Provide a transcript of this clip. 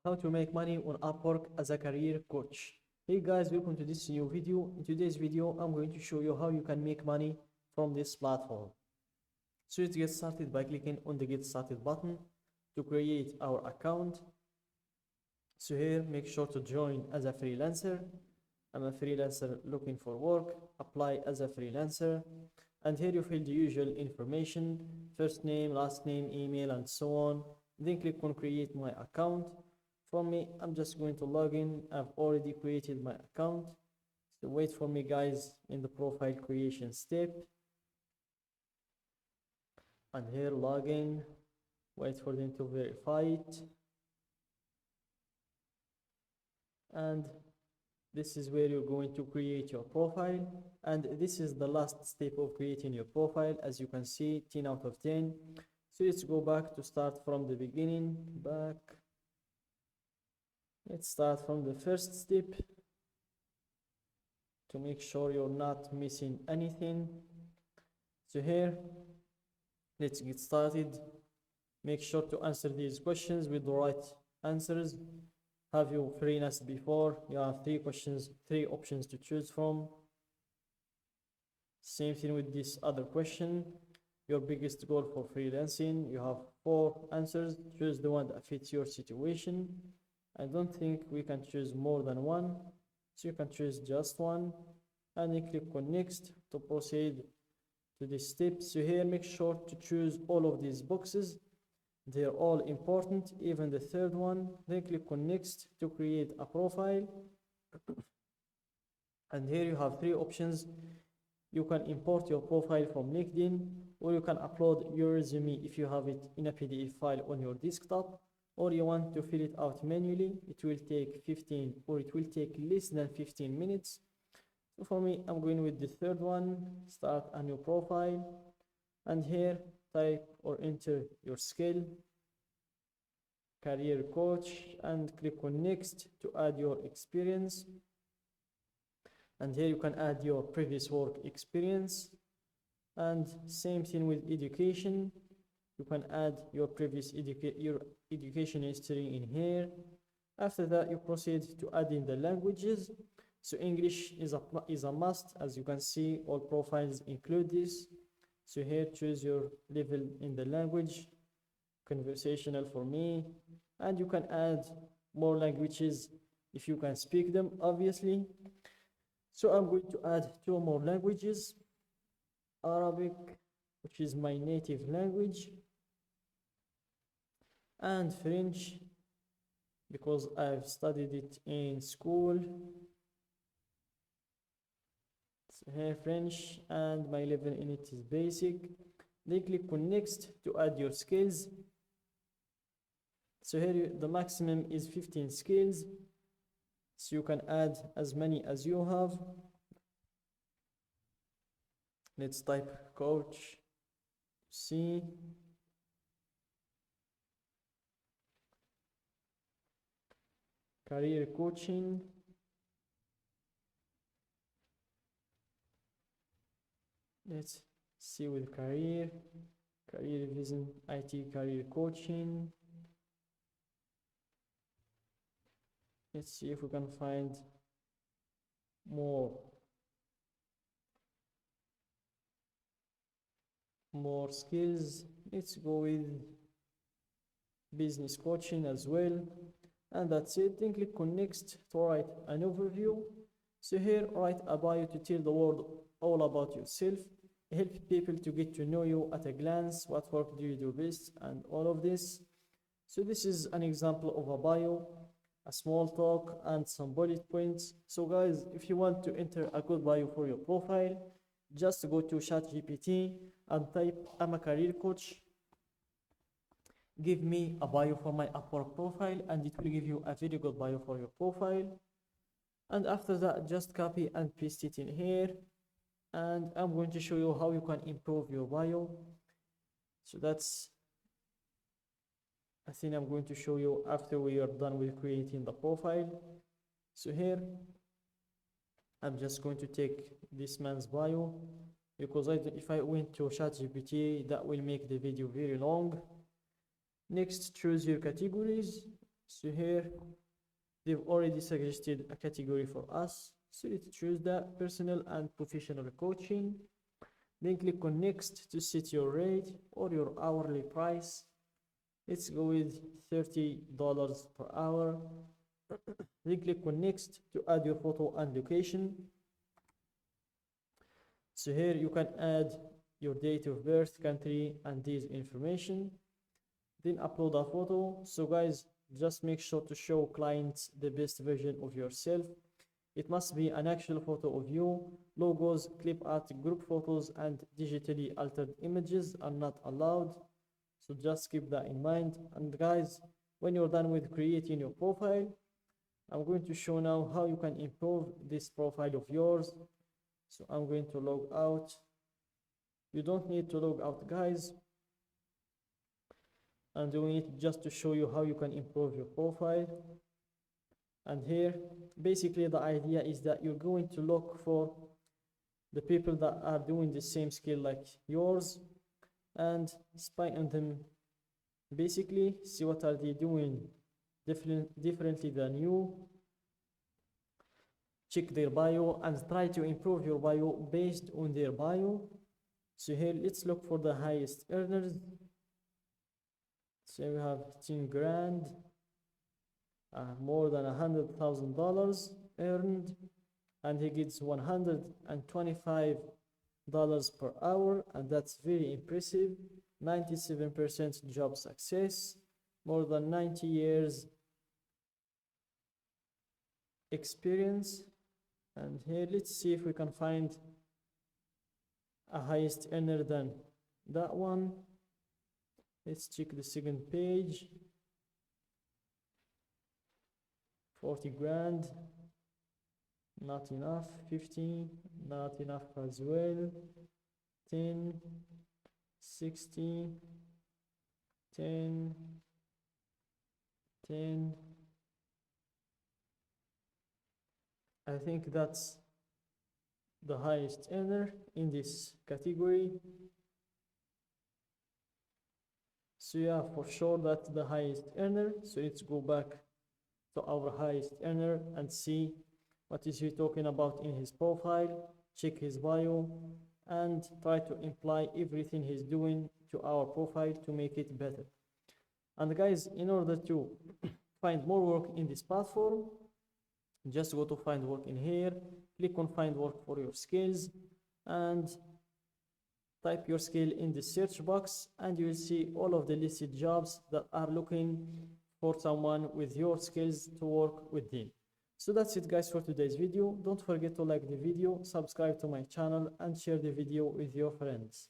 How to make money on Upwork as a career coach. Hey guys, welcome to this new video. In today's video, I'm going to show you how you can make money from this platform. So let's get started by clicking on the get started button to create our account. So here, make sure to join as a freelancer. I'm a freelancer looking for work. Apply as a freelancer. And here you fill the usual information, first name, last name, email, and so on. Then click on create my account. For me, I'm just going to log in. I've already created my account. So wait for me guys in the profile creation step. And here login, wait for them to verify it. And this is where you're going to create your profile. And this is the last step of creating your profile. As you can see, 10 out of 10. So let's go back to start from the beginning, back. Let's start from the first step to make sure you're not missing anything. So here, let's get started. Make sure to answer these questions with the right answers. Have you freelanced before? You have three options to choose from. Same thing with this other question. Your biggest goal for freelancing. You have 4 answers. Choose the one that fits your situation. I don't think we can choose more than one, so you can choose just one, and then click on next to proceed to this step. So here, make sure to choose all of these boxes. They're all important, even the third one. Then click on next to create a profile. And here you have 3 options. You can import your profile from LinkedIn, or you can upload your resume if you have it in a PDF file on your desktop, or you want to fill it out manually. It will take 15 or it will take less than 15 minutes. So for me, I'm going with the third one. Start a new profile, and here type or enter your skill, career coach, and click on next to add your experience. And here you can add your previous work experience, and same thing with education. You can add your previous education history in here. After that, you proceed to add in the languages. So English is a must. As you can see, all profiles include this. So here, choose your level in the language, conversational for me, and you can add more languages if you can speak them, obviously. So I'm going to add 2 more languages: Arabic, which is my native language, and French, because I've studied it in school. So here, French, and my level in it is basic. Then click on next to add your skills. So here the maximum is 15 skills, so you can add as many as you have. Let's type coach, C, career coaching, let's see with career vision, IT career coaching. Let's see if we can find more skills. Let's go with business coaching as well. And that's it. Then click on next to write an overview. So here, write a bio to tell the world all about yourself. Help people to get to know you at a glance. What work do you do best, and all of this. So this is an example of a bio, a small talk, and some bullet points. So guys, if you want to enter a good bio for your profile, just go to ChatGPT and type, I'm a career coach, give me a bio for my Upwork profile, and it will give you a very good bio for your profile. And after that, just copy and paste it in here. And I'm going to show you how you can improve your bio. So that's a thing I'm going to show you after we are done with creating the profile. So here, I'm just going to take this man's bio, because if I went to ChatGPT, that will make the video very long. Next, choose your categories. So here they've already suggested a category for us. So let's choose the personal and professional coaching. Then click on next to set your rate or your hourly price. Let's go with $30 per hour. Then click on next to add your photo and location. So here you can add your date of birth, country, and these information. Then upload a photo. So guys, just make sure to show clients the best version of yourself. It must be an actual photo of you. Logos, clip art, group photos, and digitally altered images are not allowed. So just keep that in mind. And guys, when you're done with creating your profile, I'm going to show now how you can improve this profile of yours. So I'm going to log out. You don't need to log out, guys. I'm doing it just to show you how you can improve your profile. And here, basically the idea is that you're going to look for the people that are doing the same skill like yours and spy on them. Basically, see what are they doing differently than you. Check their bio and try to improve your bio based on their bio. So here, let's look for the highest earners. So we have 10 grand, more than $100,000 earned, and he gets $125 per hour, and that's very impressive. 97% job success, more than 90 years experience. And here, let's see if we can find a highest earner than that one. Let's check the second page. 40 grand, not enough. 50, not enough as well. 10, 60, 10, 10. I think that's the highest earner in this category. So yeah, for sure that's the highest earner. So let's go back to our highest earner and see what is he talking about in his profile. Check his bio and try to imply everything he's doing to our profile to make it better. And guys, in order to find more work in this platform, just go to find work in here, click on find work for your skills, and type your skill in the search box, and you will see all of the listed jobs that are looking for someone with your skills to work with them. So that's it guys for today's video. Don't forget to like the video, subscribe to my channel, and share the video with your friends.